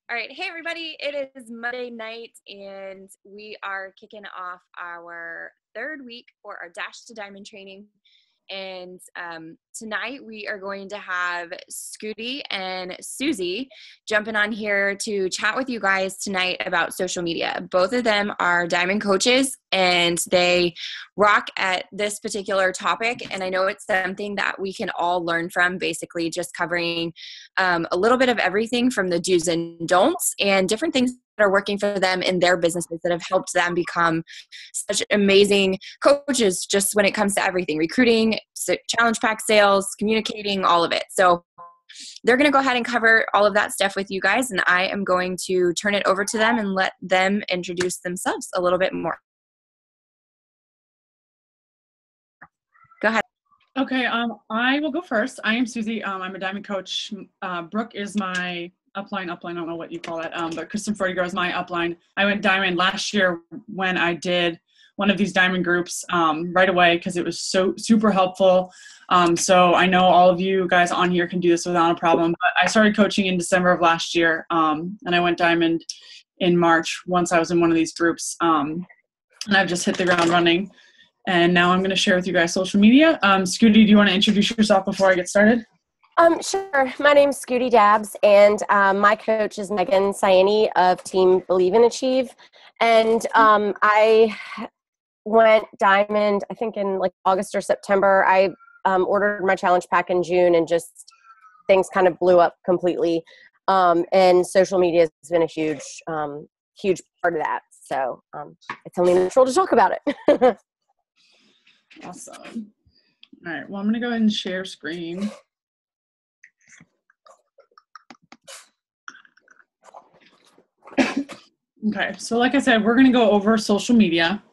All right. Hey, everybody. It is Monday night, and we are kicking off our third week for our Dash to Diamond training. And tonight we are going to have Scooty and Susie jumping on here to chat with you guys tonight about social media. Both of them are diamond coaches and they rock at this particular topic. And I know it's something that we can all learn from, basically just covering a little bit of everything from the do's and don'ts and different things that are working for them in their businesses that have helped them become such amazing coaches just when it comes to everything, recruiting, challenge pack sales, communicating, all of it. So they're going to go ahead and cover all of that stuff with you guys, and I am going to turn it over to them and let them introduce themselves a little bit more. Go ahead. Okay, I will go first. I am Susie. I'm a diamond coach. Brooke is my upline, I don't know what you call it, but Kristen Freudiger is my upline. I went diamond last year when I did one of these diamond groups right away because it was so super helpful. So I know all of you guys on here can do this without a problem, but I started coaching in December of last year, and I went diamond in March once I was in one of these groups, and I've just hit the ground running. And now I'm going to share with you guys social media. Scooty, do you want to introduce yourself before I get started? Sure. My name's Scooty Dabbs, and my coach is Megan Sayani of Team Believe and Achieve. And I went diamond, I think in like August or September. I ordered my challenge pack in June, and just things kind of blew up completely. And social media has been a huge part of that. So it's only natural to talk about it. Awesome. All right. Well, I'm going to go ahead and share screen. Okay. So like I said, we're going to go over social media.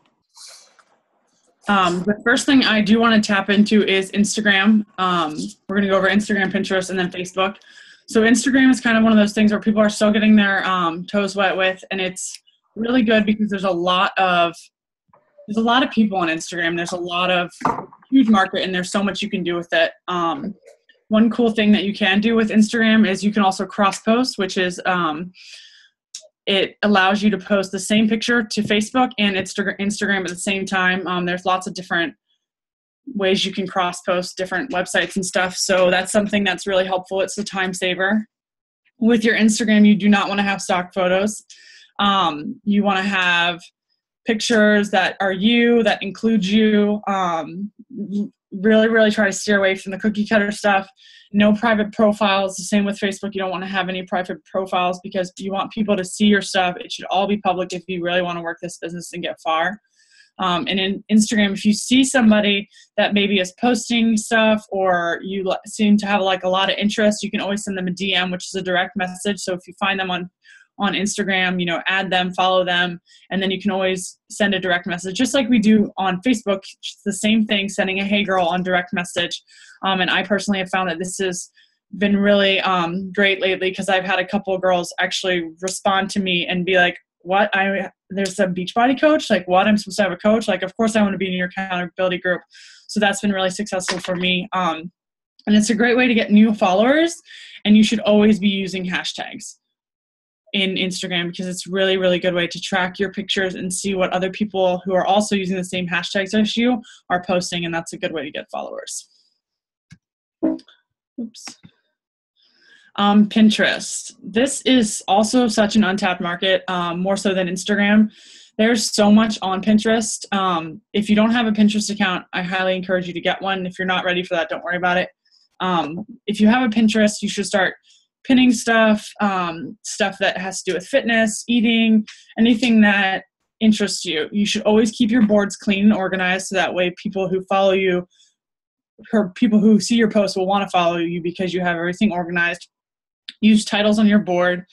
The first thing I do want to tap into is Instagram. We're going to go over Instagram, Pinterest, and then Facebook. So Instagram is kind of one of those things where people are still getting their toes wet with, and it's really good because there's a lot of people on Instagram. There's a lot of huge market, and there's so much you can do with it. One cool thing that you can do with Instagram is you can also cross post, which is it allows you to post the same picture to Facebook and Instagram at the same time. There's lots of different ways you can cross post different websites and stuff. So that's something that's really helpful. It's a time saver. With your Instagram, you do not want to have stock photos. You want to have pictures that are you, that include you. Really, really try to steer away from the cookie cutter stuff. No private profiles. The same with Facebook. You don't want to have any private profiles because you want people to see your stuff. It should all be public if you really want to work this business and get far. And in Instagram, if you see somebody that maybe is posting stuff or you seem to have like a lot of interest, you can always send them a DM, which is a direct message. So if you find them on Instagram, add them, follow them, and then you can always send a direct message, just like we do on Facebook. It's the same thing, sending a hey girl on direct message. And I personally have found that this has been really great lately because I've had a couple of girls actually respond to me and be like, what, there's a Beachbody coach? Like, what, I'm supposed to have a coach? Like, of course I want to be in your accountability group. So that's been really successful for me. And it's a great way to get new followers, and you should always be using hashtags in Instagram because it's really, really good way to track your pictures and see what other people who are also using the same hashtags as you are posting, and that's a good way to get followers. Oops. Pinterest. This is also such an untapped market, more so than Instagram. There's so much on Pinterest. If you don't have a Pinterest account, I highly encourage you to get one. If you're not ready for that, don't worry about it. If you have a Pinterest, you should start pinning stuff that has to do with fitness, eating, anything that interests you. You should always keep your boards clean and organized so that way people who follow you, or people who see your posts will want to follow you because you have everything organized. Use titles on your board,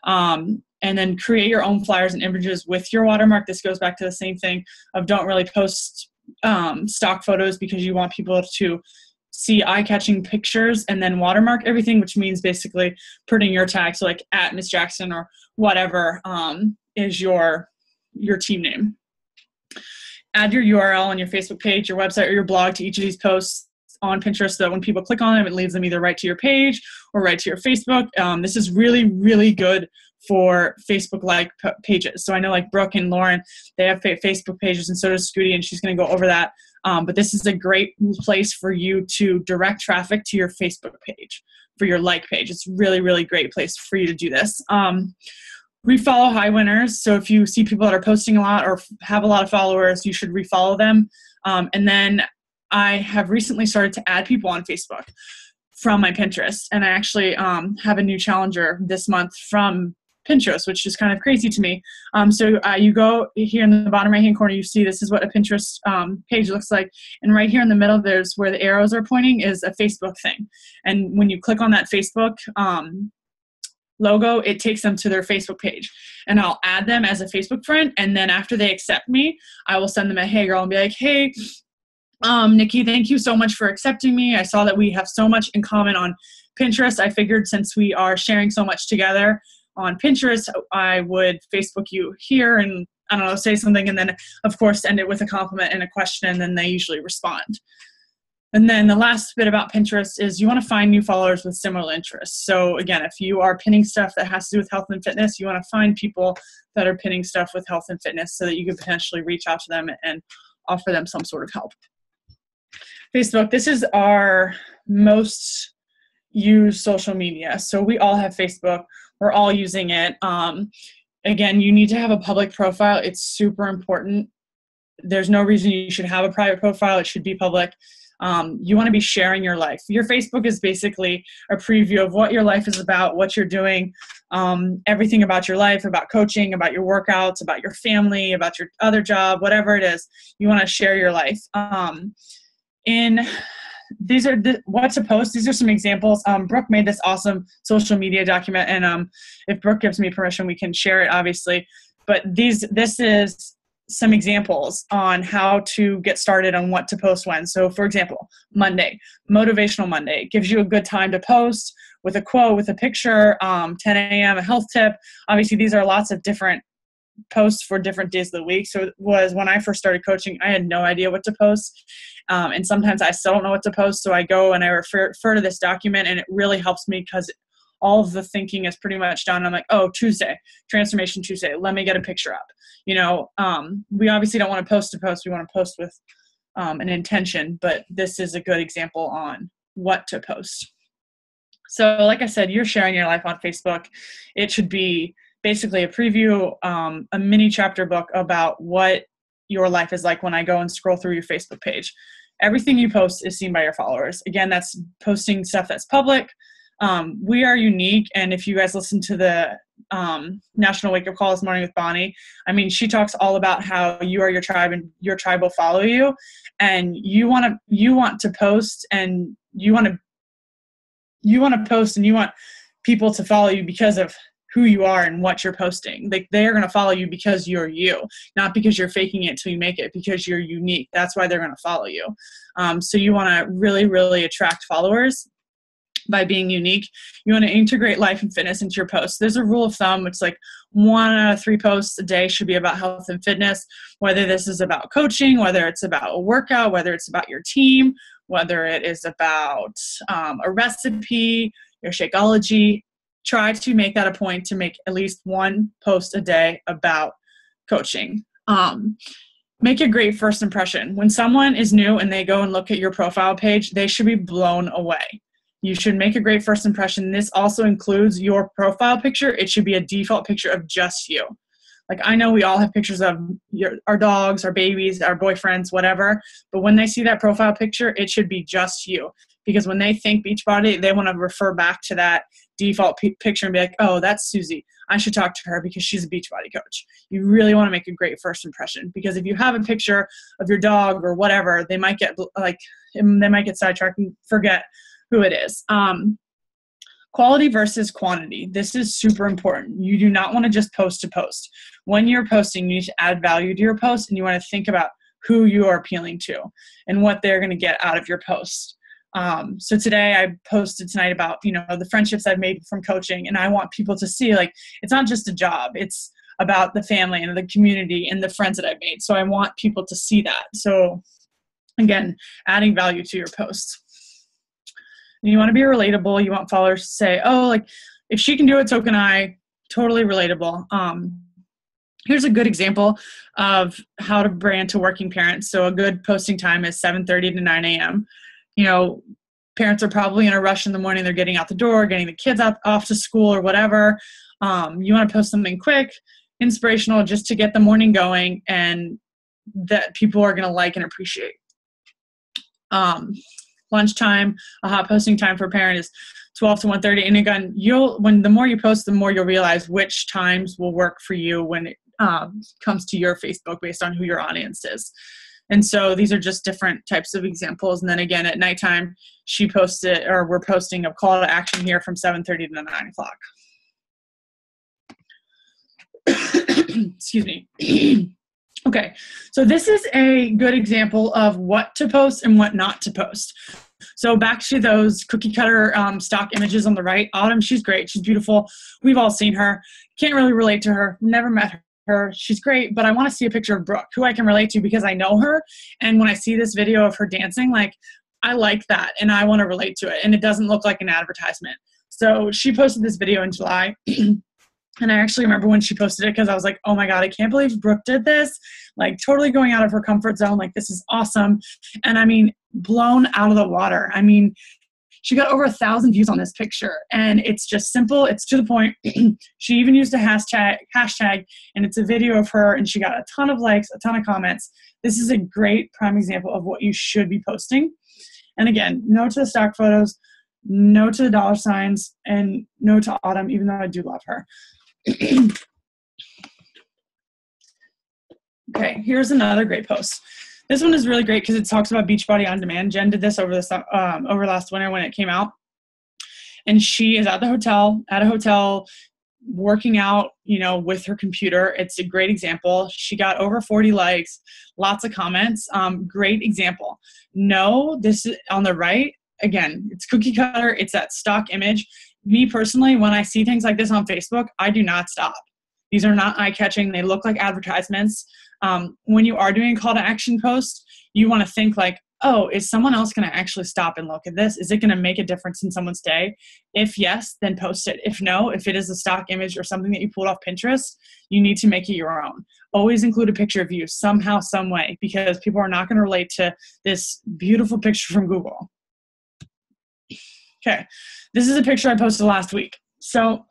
and then create your own flyers and images with your watermark. This goes back to the same thing of don't really post stock photos because you want people to see eye-catching pictures and then watermark everything, which means basically putting your tag, so like at Miss Jackson or whatever is your team name. Add your URL on your Facebook page, your website, or your blog to each of these posts. on Pinterest so that when people click on them, it leads them either right to your page or right to your Facebook. This is really, really good for Facebook like pages. So I know like Brooke and Lauren, they have Facebook pages, and so does Scooty, and she's going to go over that. But this is a great place for you to direct traffic to your Facebook page for your like page. It's really, really great place for you to do this. Refollow high winners. So if you see people that are posting a lot or have a lot of followers, you should refollow them. And then I have recently started to add people on Facebook from my Pinterest. And I actually have a new challenger this month from Pinterest, which is kind of crazy to me. So you go here in the bottom right-hand corner, you see this is what a Pinterest page looks like. And right here in the middle, there's where the arrows are pointing is a Facebook thing. And when you click on that Facebook logo, it takes them to their Facebook page. And I'll add them as a Facebook friend. And then after they accept me, I will send them a hey girl and be like, hey, Nikki, thank you so much for accepting me. I saw that we have so much in common on Pinterest. I figured since we are sharing so much together on Pinterest, I would Facebook you here and, I don't know, say something. And then, of course, end it with a compliment and a question, and then they usually respond. And then the last bit about Pinterest is you want to find new followers with similar interests. So again, if you are pinning stuff that has to do with health and fitness, you want to find people that are pinning stuff with health and fitness so that you can potentially reach out to them and offer them some sort of help. Facebook, this is our most used social media. So we all have Facebook. We're all using it. Again, you need to have a public profile. It's super important. There's no reason you should have a private profile. It should be public. You want to be sharing your life. Your Facebook is basically a preview of what your life is about, what you're doing, everything about your life, about coaching, about your workouts, about your family, about your other job, whatever it is. You want to share your life. These are what to post. These are some examples. Brooke made this awesome social media document, and if Brooke gives me permission, we can share it, obviously. But this is some examples on how to get started on what to post when. So for example, Monday, Motivational Monday. It gives you a good time to post with a quote, with a picture, 10 a.m., a health tip. Obviously, these are lots of different posts for different days of the week. So it was when I first started coaching, I had no idea what to post. And sometimes I still don't know what to post. So I go and I refer to this document, and it really helps me because all of the thinking is pretty much done. I'm like, oh, Tuesday, Transformation Tuesday. Let me get a picture up. We obviously don't want to post. We want to post with an intention, but this is a good example on what to post. So like I said, you're sharing your life on Facebook. It should be basically a preview, a mini chapter book about what your life is like when I go and scroll through your Facebook page. Everything you post is seen by your followers. Again, that's posting stuff that's public. We are unique, and if you guys listen to the National Wake Up Call this morning with Bonnie, I mean, she talks all about how you are your tribe and your tribe will follow you, and you want to post, and you want people to follow you because of who you are and what you're posting. Like, they are going to follow you because you're you, not because you're faking it till you make it, because you're unique. That's why they're going to follow you. So you want to really, really attract followers by being unique. You want to integrate life and fitness into your posts. There's a rule of thumb. It's like 1 out of 3 posts a day should be about health and fitness, whether this is about coaching, whether it's about a workout, whether it's about your team, whether it is about a recipe, your Shakeology. Try to make that a point to make at least 1 post a day about coaching. Make a great first impression. When someone is new and they go and look at your profile page, they should be blown away. You should make a great first impression. This also includes your profile picture. It should be a default picture of just you. Like, I know we all have pictures of our dogs, our babies, our boyfriends, whatever. But when they see that profile picture, it should be just you. Because when they think Beachbody, they want to refer back to that default picture and be like, oh, that's Susie. I should talk to her because she's a Beachbody coach. You really want to make a great first impression, because if you have a picture of your dog or whatever, they might get sidetracked and forget who it is. Quality versus quantity. This is super important. You do not want to just post to post. When you're posting, you need to add value to your post, and you want to think about who you are appealing to and what they're going to get out of your post. So today I posted tonight about, the friendships I've made from coaching, and I want people to see, like, it's not just a job. It's about the family and the community and the friends that I've made. So I want people to see that. So again, adding value to your posts. And you want to be relatable. You want followers to say, oh, like, if she can do it, so can I. Totally relatable. Here's a good example of how to brand to working parents. So a good posting time is 7:30 to 9 a.m. You know, parents are probably in a rush in the morning. They're getting out the door, getting the kids off to school or whatever. You want to post something quick, inspirational, just to get the morning going and that people are going to like and appreciate. Lunchtime, a hot posting time for a parent is 12 to 1:30. And again, the more you post, the more you'll realize which times will work for you when it comes to your Facebook based on who your audience is. And so these are just different types of examples. And then again, at nighttime, we're posting a call to action here from 7:30 to 9 o'clock. Excuse me. Okay, so this is a good example of what to post and what not to post. So back to those cookie cutter stock images on the right. Autumn, she's great. She's beautiful. We've all seen her. Can't really relate to her. Never met her. She's great, but I want to see a picture of Brooke, who I can relate to because I know her. And when I see this video of her dancing, like, I like that and I want to relate to it. And it doesn't look like an advertisement. So she posted this video in July. And I actually remember when she posted it because I was like, oh my God, I can't believe Brooke did this. Like, totally going out of her comfort zone. Like, this is awesome. And I mean, blown out of the water. I mean, she got over 1,000 views on this picture and it's just simple. It's to the point. She even used a hashtag and it's a video of her and she got a ton of likes, a ton of comments. This is a great prime example of what you should be posting. And again, no to the stock photos, no to the dollar signs, and no to Autumn, even though I do love her. Okay, here's another great post. This one is really great because it talks about Beachbody On Demand. Jen did this over last winter when it came out. And she is at a hotel, working out, with her computer. It's a great example. She got over 40 likes, lots of comments. Great example. No, this is on the right. Again, it's cookie cutter. It's that stock image. Me personally, when I see things like this on Facebook, I do not stop. These are not eye-catching. They look like advertisements. When you are doing a call to action post, you want to think like, oh, is someone else going to actually stop and look at this? Is it going to make a difference in someone's day? If yes, then post it. If no, if it is a stock image or something that you pulled off Pinterest, you need to make it your own. Always include a picture of you somehow, some way, because people are not going to relate to this beautiful picture from Google. Okay, this is a picture I posted last week. So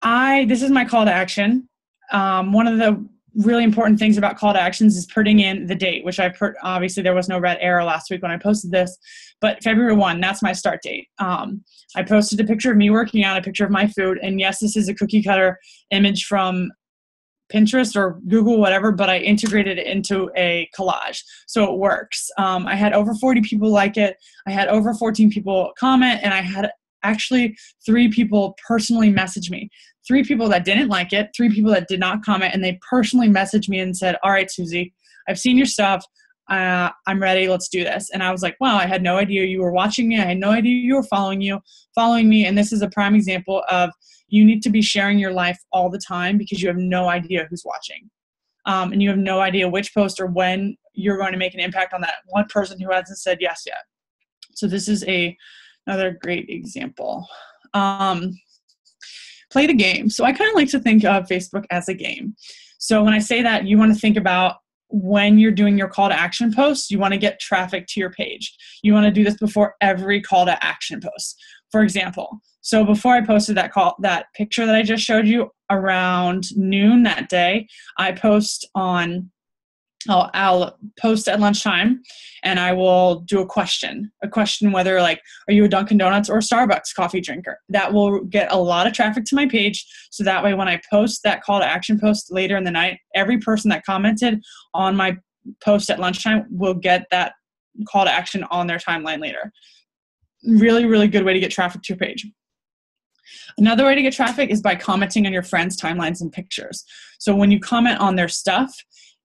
this is my call to action. One of the really important things about call to actions is putting in the date, which obviously there was no red arrow last week when I posted this, but February 1, that's my start date. I posted a picture of me working out, a picture of my food, and yes, this is a cookie cutter image from Pinterest or Google, whatever, but I integrated it into a collage. So it works. I had over 40 people like it. I had over 14 people comment, and I had actually 3 people personally message me. 3 people that didn't like it, 3 people that did not comment, and they personally messaged me and said, all right, Susie, I've seen your stuff. I'm ready. Let's do this. And I was like, wow, I had no idea you were watching me. I had no idea you were following me. And this is a prime example of you need to be sharing your life all the time because you have no idea who's watching. And you have no idea which post or when you're going to make an impact on that one person who hasn't said yes yet. So this is another great example. Play the game. So I kind of like to think of Facebook as a game. So when I say that, you want to think about when you're doing your call to action posts, you want to get traffic to your page. You want to do this before every call to action post. For example, so before I posted that picture that I just showed you around noon that day, I'll post at lunchtime and I will do a question whether like, are you a Dunkin' Donuts or Starbucks coffee drinker? That will get a lot of traffic to my page. So that way when I post that call to action post later in the night, every person that commented on my post at lunchtime will get that call to action on their timeline later. Really, really good way to get traffic to your page. Another way to get traffic is by commenting on your friends' timelines and pictures. So when you comment on their stuff,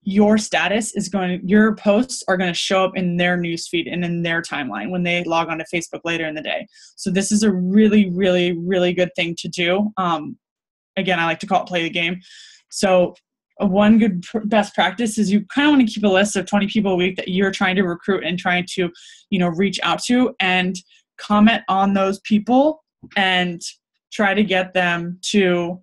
your posts are going to show up in their newsfeed and in their timeline when they log on to Facebook later in the day. So this is a really, really, really good thing to do. Again, I like to call it play the game. So one good best practice is you kind of want to keep a list of 20 people a week that you're trying to recruit and trying to, reach out to. And comment on those people and try to get them to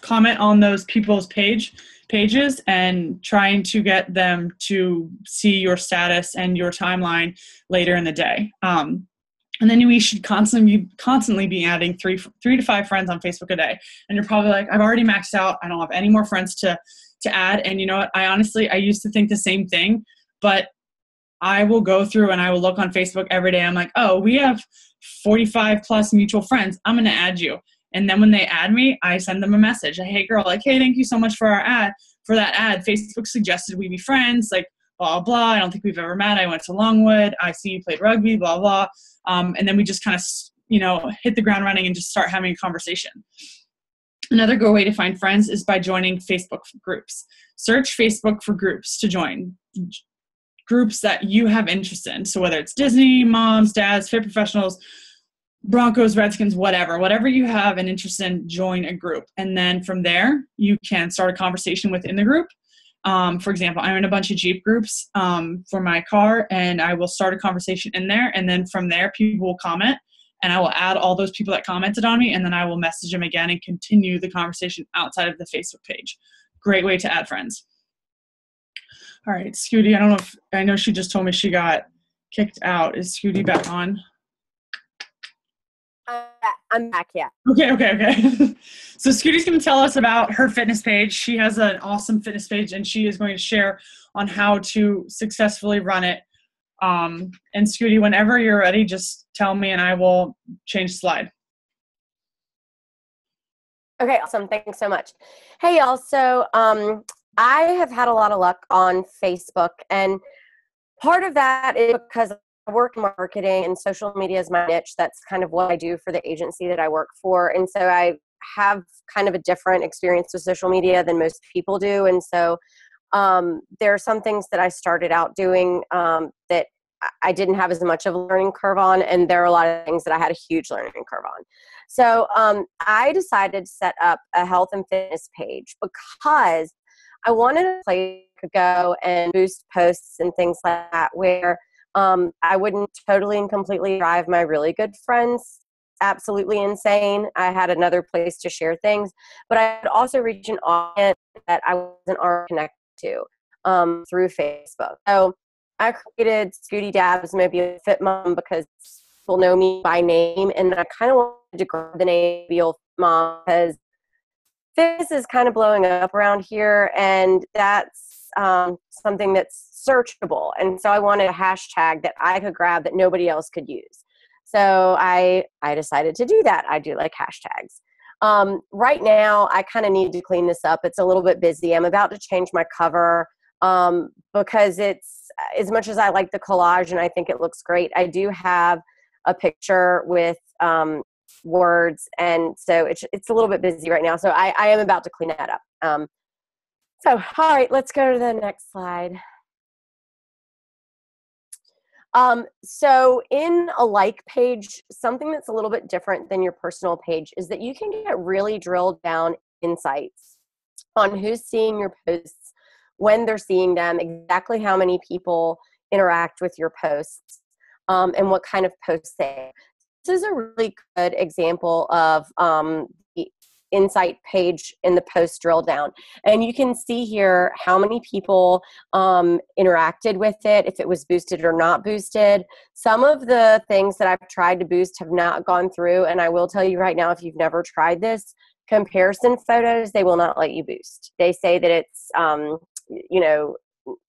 comment on those people's pages and trying to get them to see your status and your timeline later in the day. And then we should constantly be adding three to five friends on Facebook a day. And you're probably like, I've already maxed out. I don't have any more friends to add. And you know what? I used to think the same thing, but I will go through and I will look on Facebook every day. I'm like, oh, we have 45 plus mutual friends. I'm going to add you. And then when they add me, I send them a message. Hey girl, like, hey, thank you so much for that ad. Facebook suggested we be friends, like, blah, blah. I don't think we've ever met. I went to Longwood. I see you played rugby, blah, blah. And then we just kind of, hit the ground running and just start having a conversation. Another good way to find friends is by joining Facebook groups. Search Facebook for groups to join. Groups that you have interest in. So whether it's Disney, moms, dads, fit professionals, Broncos, Redskins, whatever you have an interest in, join a group. And then from there, you can start a conversation within the group. For example, I'm in a bunch of Jeep groups for my car, and I will start a conversation in there. And then from there, people will comment, and I will add all those people that commented on me, and then I will message them again and continue the conversation outside of the Facebook page. Great way to add friends. All right, Scooty, I know she just told me she got kicked out. Is Scooty back on? I'm back, yeah. Okay. So Scooty's going to tell us about her fitness page. She has an awesome fitness page, and she is going to share on how to successfully run it. And Scooty, whenever you're ready, just tell me and I will change the slide. Okay, awesome. Thanks so much. Hey, y'all. So I have had a lot of luck on Facebook, and part of that is because I work in marketing and social media is my niche. That's kind of what I do for the agency that I work for. And so I have kind of a different experience with social media than most people do. And so there are some things that I started out doing that I didn't have as much of a learning curve on. And there are a lot of things that I had a huge learning curve on. So I decided to set up a health and fitness page because I wanted a place to go and boost posts and things like that where I wouldn't totally and completely drive my really good friends absolutely insane. I had another place to share things, but I could also reach an audience that I wasn't already connected to through Facebook. So I created Scooty Dabs, maybe a Fit Mom, because people know me by name, and I kind of wanted to grab the name Be Fit Mom because this is kind of blowing up around here, and that's something that's searchable. And so I wanted a hashtag that I could grab that nobody else could use. So I decided to do that. I do like hashtags. Right now, I kind of need to clean this up. It's a little bit busy. I'm about to change my cover because it's, as much as I like the collage and I think it looks great, I do have a picture with words. And so it's a little bit busy right now. So I am about to clean that up. So, all right, let's go to the next slide. So in a like page, something that's a little bit different than your personal page is that you can get really drilled down insights on who's seeing your posts, when they're seeing them, exactly how many people interact with your posts, and what kind of posts they. This is a really good example of the insight page in the post drill down. And you can see here how many people interacted with it, if it was boosted or not boosted. Some of the things that I've tried to boost have not gone through. And I will tell you right now, if you've never tried this, comparison photos, they will not let you boost. They say that it's,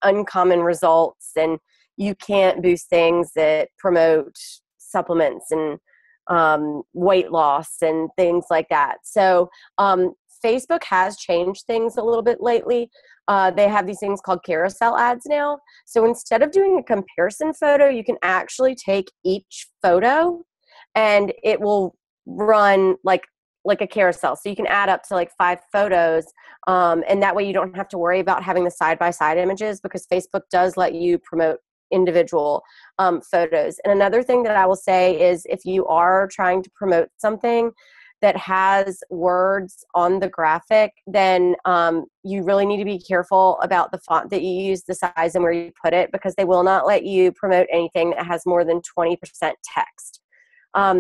uncommon results, and you can't boost things that promote supplements and weight loss and things like that. So Facebook has changed things a little bit lately. They have these things called carousel ads now. So instead of doing a comparison photo, you can actually take each photo and it will run like a carousel. So you can add up to like 5 photos. And that way you don't have to worry about having the side-by-side images, because Facebook does let you promote individual photos. And another thing that I will say is if you are trying to promote something, that has words on the graphic, then you really need to be careful about the font that you use, the size, and where you put it, because they will not let you promote anything that has more than 20% text.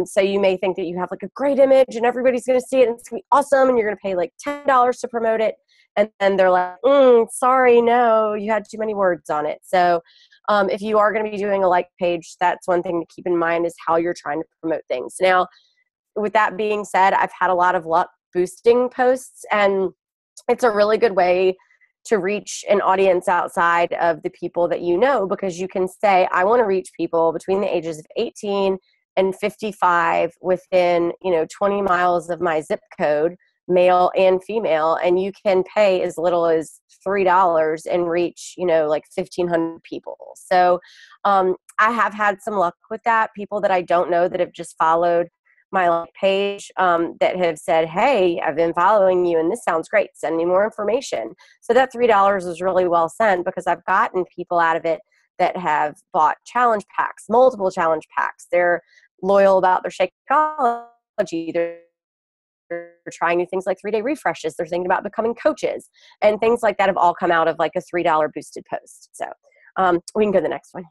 So you may think that you have like a great image and everybody's going to see it and it's going to be awesome and you're going to pay like $10 to promote it. And then they're like, sorry, no, you had too many words on it. So if you are going to be doing a like page, that's one thing to keep in mind, is how you're trying to promote things. Now, with that being said, I've had a lot of luck boosting posts, and it's a really good way to reach an audience outside of the people that you know, because you can say, I want to reach people between the ages of 18 and 55 within, 20 miles of my zip code, male and female, and you can pay as little as $3 and reach, like 1,500 people. So I have had some luck with that. People that I don't know that have just followed my page that have said, hey, I've been following you and this sounds great, send me more information. So that $3 was really well spent, because I've gotten people out of it that have bought challenge packs, multiple challenge packs. They're loyal about their Shakeology. They're trying new things like 3-day refreshes. They're thinking about becoming coaches, and things like that have all come out of like a $3 boosted post. So we can go to the next one.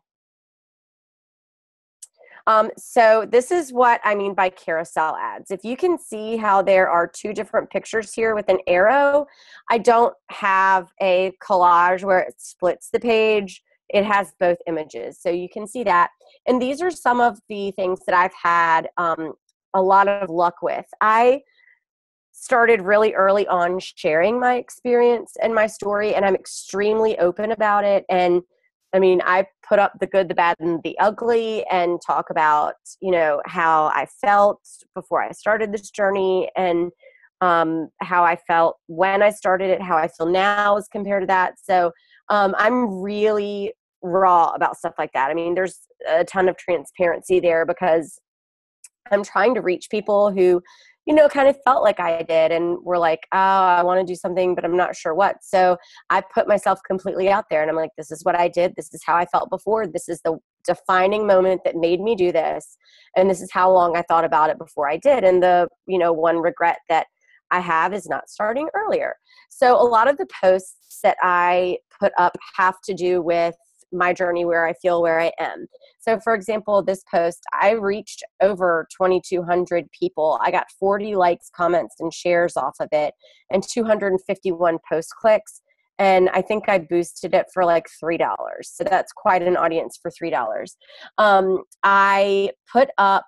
So this is what I mean by carousel ads. If you can see how there are two different pictures here with an arrow, I don't have a collage where it splits the page. It has both images. So you can see that. And these are some of the things that I've had a lot of luck with. I started really early on sharing my experience and my story, and I'm extremely open about it. And I mean, I put up the good, the bad, and the ugly, and talk about, how I felt before I started this journey, and how I felt when I started it, how I feel now as compared to that. So I'm really raw about stuff like that. I mean, there's a ton of transparency there, because I'm trying to reach people who, kind of felt like I did and were like, oh, I want to do something, but I'm not sure what. So I put myself completely out there, and I'm like, this is what I did. This is how I felt before. This is the defining moment that made me do this. And this is how long I thought about it before I did. And the, one regret that I have is not starting earlier. So a lot of the posts that I put up have to do with my journey, where I feel where I am. So for example, this post, I reached over 2,200 people. I got 40 likes, comments, and shares off of it, and 251 post clicks. And I think I boosted it for like $3. So that's quite an audience for $3. I put up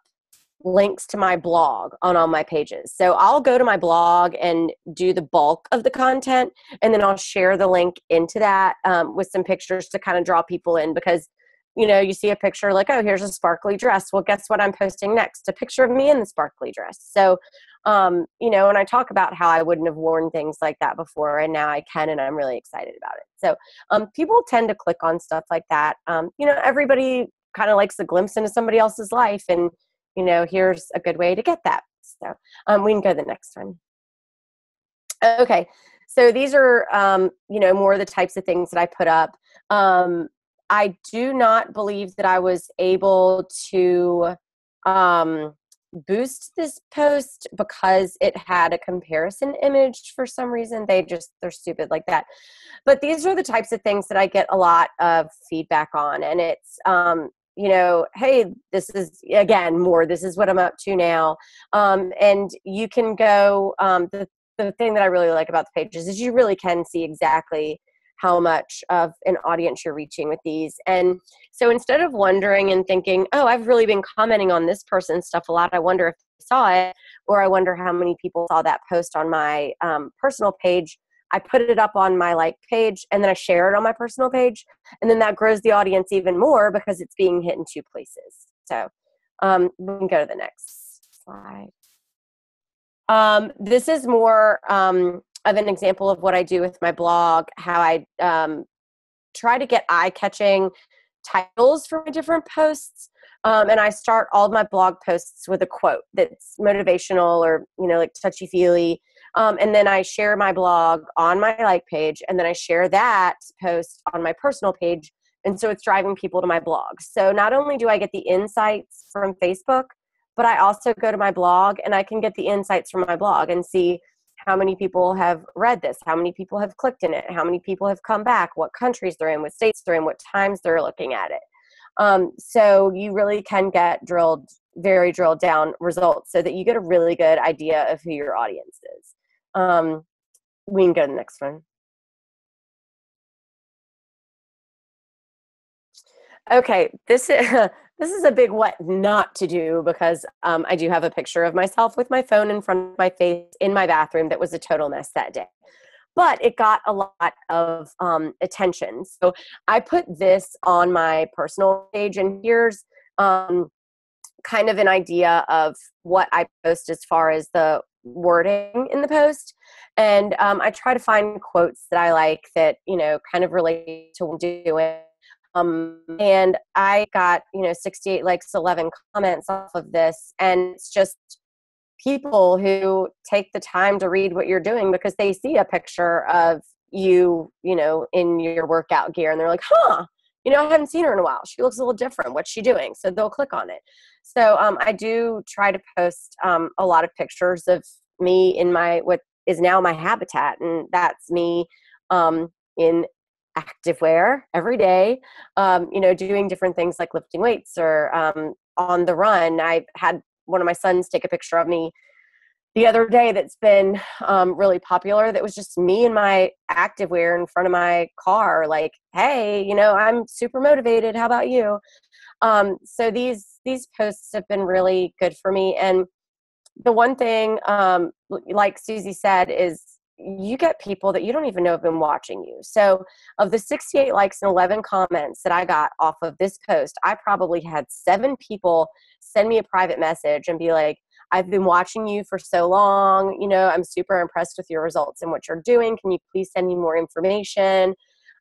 links to my blog on all my pages. So I'll go to my blog and do the bulk of the content, and then I'll share the link into that with some pictures to kind of draw people in, because you see a picture like, oh, here's a sparkly dress. Well, guess what I'm posting next? A picture of me in the sparkly dress. So, and I talk about how I wouldn't have worn things like that before, and now I can, and I'm really excited about it. So people tend to click on stuff like that. Everybody kind of likes a glimpse into somebody else's life, and here's a good way to get that. So we can go to the next one. Okay. So these are, more of the types of things that I put up. I do not believe that I was able to boost this post because it had a comparison image for some reason. They're stupid like that. But these are the types of things that I get a lot of feedback on. And it's, hey, this is, again, this is what I'm up to now. And you can go, the thing that I really like about the pages is you really can see exactly how much of an audience you're reaching with these. And so instead of wondering and thinking, oh, I've really been commenting on this person's stuff a lot, I wonder if they saw it, or I wonder how many people saw that post on my personal page, I put it up on my page, and then I share it on my personal page. And then that grows the audience even more, because it's being hit in two places. So we can go to the next slide. This is more of an example of what I do with my blog, how I try to get eye-catching titles for my different posts. And I start all of my blog posts with a quote that's motivational or, touchy-feely. And then I share my blog on my page, and then I share that post on my personal page. And so it's driving people to my blog. So not only do I get the insights from Facebook, but I also go to my blog and I can get the insights from my blog and see how many people have read this, how many people have clicked in it, how many people have come back, what countries they're in, what states they're in, what times they're looking at it. So you really can get very drilled down results so that you get a really good idea of who your audience is. We can go to the next one. Okay, this is a big what not to do, because I do have a picture of myself with my phone in front of my face in my bathroom that was a total mess that day. But it got a lot of attention. So I put this on my personal page, and here's kind of an idea of what I post as far as the wording in the post. And I try to find quotes that I like that, kind of relate to what I'm doing. And I got, 68 likes, 11 comments off of this. And it's just people who take the time to read what you're doing because they see a picture of you, in your workout gear, and they're like, I haven't seen her in a while. She looks a little different. What's she doing? So they'll click on it. So I do try to post a lot of pictures of me in what is now my habitat. And that's me in activewear every day, doing different things like lifting weights or on the run. I had one of my sons take a picture of me the other day that's been really popular. That was just me in my activewear in front of my car, like, hey, I'm super motivated. How about you? So these posts have been really good for me. And the one thing, like Susie said, is you get people that you don't even know have been watching you. So of the 68 likes and 11 comments that I got off of this post, I probably had 7 people send me a private message and be like, I've been watching you for so long. I'm super impressed with your results and what you're doing. Can you please send me more information?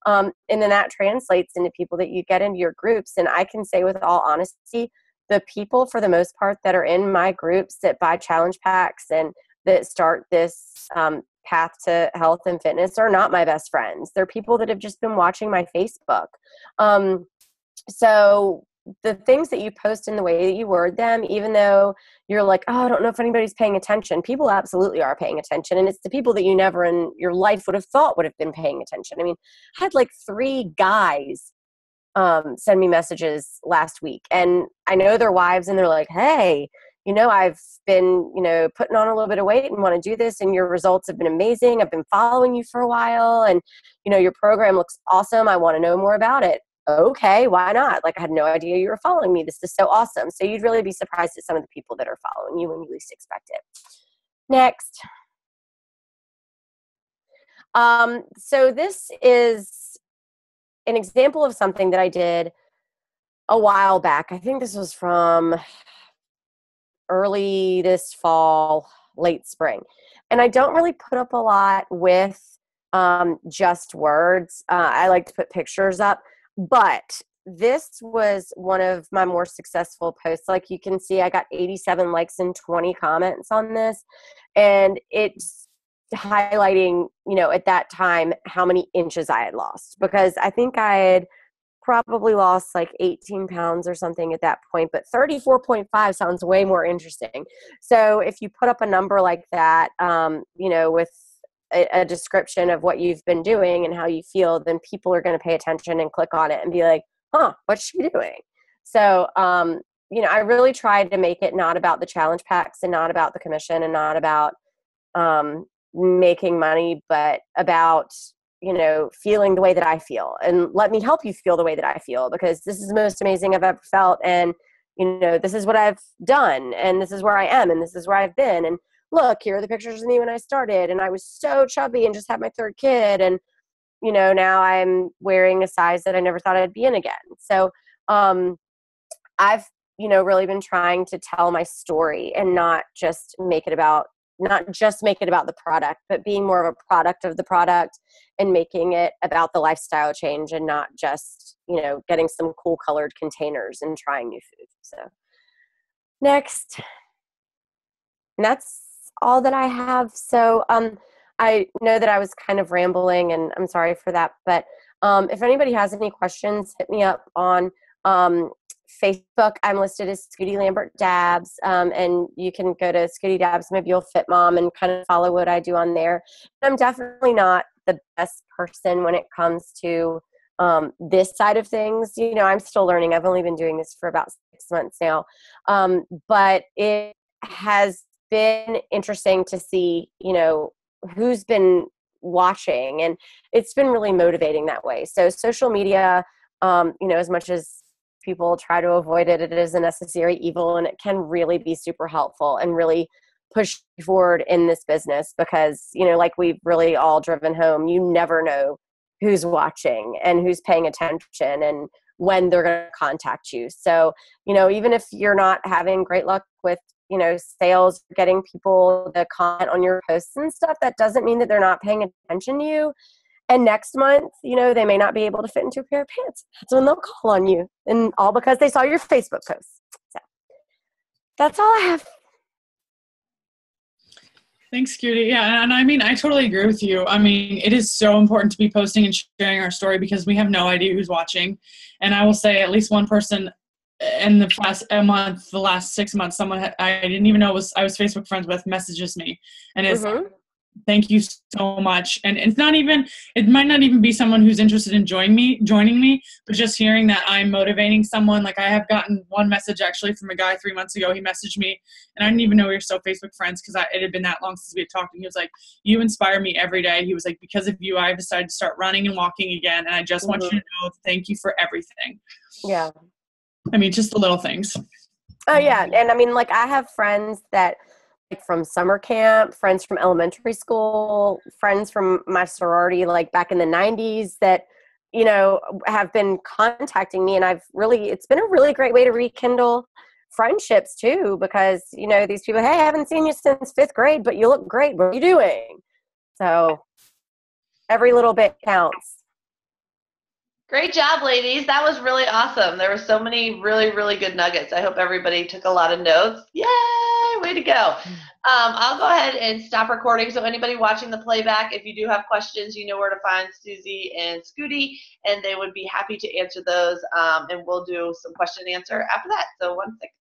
And then that translates into people that you get into your groups. And I can say with all honesty, the people for the most part that are in my groups that buy challenge packs and that start this path to health and fitness are not my best friends. They're people that have just been watching my Facebook. So the things that you post and the way that you word them, even though you're like, oh, I don't know if anybody's paying attention, people absolutely are paying attention. And it's the people that you never in your life would have thought would have been paying attention. I mean, I had like 3 guys send me messages last week, and I know their wives, and they're like, hey, I've been, putting on a little bit of weight and want to do this, and your results have been amazing. I've been following you for a while, and, your program looks awesome. I want to know more about it. Okay, why not? Like, I had no idea you were following me. This is so awesome. So you'd really be surprised at some of the people that are following you when you least expect it. Next. So this is an example of something that I did a while back. I think this was from early this fall, late spring. And I don't really put up a lot with just words. I like to put pictures up, but this was one of my more successful posts. Like you can see, I got 87 likes and 20 comments on this. And it's highlighting, at that time, how many inches I had lost, because I think I had probably lost like 18 pounds or something at that point, but 34.5 sounds way more interesting. So if you put up a number like that, with a description of what you've been doing and how you feel, then people are going to pay attention and click on it and be like, what's she doing? So, I really tried to make it not about the challenge packs and not about the commission and not about making money, but about, feeling the way that I feel, and let me help you feel the way that I feel, because this is the most amazing I've ever felt. And, this is what I've done, and this is where I am, and this is where I've been. And look, here are the pictures of me when I started, and I was so chubby and just had my 3rd kid. And, now I'm wearing a size that I never thought I'd be in again. So, I've, really been trying to tell my story and not just make it about the product, but being more of a product of the product and making it about the lifestyle change and not just, getting some cool colored containers and trying new food. So next. And that's all that I have. So I know that I was kind of rambling, and I'm sorry for that. But if anybody has any questions, hit me up on Facebook, I'm listed as Scooty Lambert Dabs, and you can go to Scooty Dabs, maybe you'll Fit Mom, and kind of follow what I do on there. I'm definitely not the best person when it comes to this side of things. You know, I'm still learning. I've only been doing this for about 6 months now, but it has been interesting to see, you know, who's been watching, and it's been really motivating that way. So social media, you know, as much as people try to avoid it, it is a necessary evil, and it can really be super helpful and really push you forward in this business because, you know, like we've really all driven home, you never know who's watching and who's paying attention and when they're going to contact you. So, you know, even if you're not having great luck with, you know, sales, getting people to comment on your posts and stuff, that doesn't mean that they're not paying attention to you. And next month, you know, they may not be able to fit into a pair of pants. That's when they'll call on you, and all because they saw your Facebook post. So that's all I have. Thanks, Scooty. Yeah, and I mean, I totally agree with you. I mean, it is so important to be posting and sharing our story because we have no idea who's watching. And I will say at least one person in the last 6 months, someone I didn't even know I was Facebook friends with messages me and is thank you so much. And it's not even, it might not even be someone who's interested in joining me, but just hearing that I'm motivating someone. Like I have gotten one message actually from a guy 3 months ago. He messaged me and I didn't even know we were still Facebook friends because it had been that long since we had talked. And he was like, you inspire me every day. He was like, because of you, I've decided to start running and walking again. And I just want you to know, thank you for everything. Yeah. I mean, just the little things. Oh yeah. And I mean, like I have friends that, like from summer camp, friends from elementary school, friends from my sorority, like back in the 90s that, you know, have been contacting me. And it's been a really great way to rekindle friendships too, because, you know, these people, hey, I haven't seen you since 5th grade, but you look great. What are you doing? So every little bit counts. Great job, ladies. That was really awesome. There were so many really, really good nuggets. I hope everybody took a lot of notes. Yay! Way to go. I'll go ahead and stop recording. So anybody watching the playback, if you do have questions, you know where to find Susie and Scooty, and they would be happy to answer those. And we'll do some question and answer after that. So 1 second.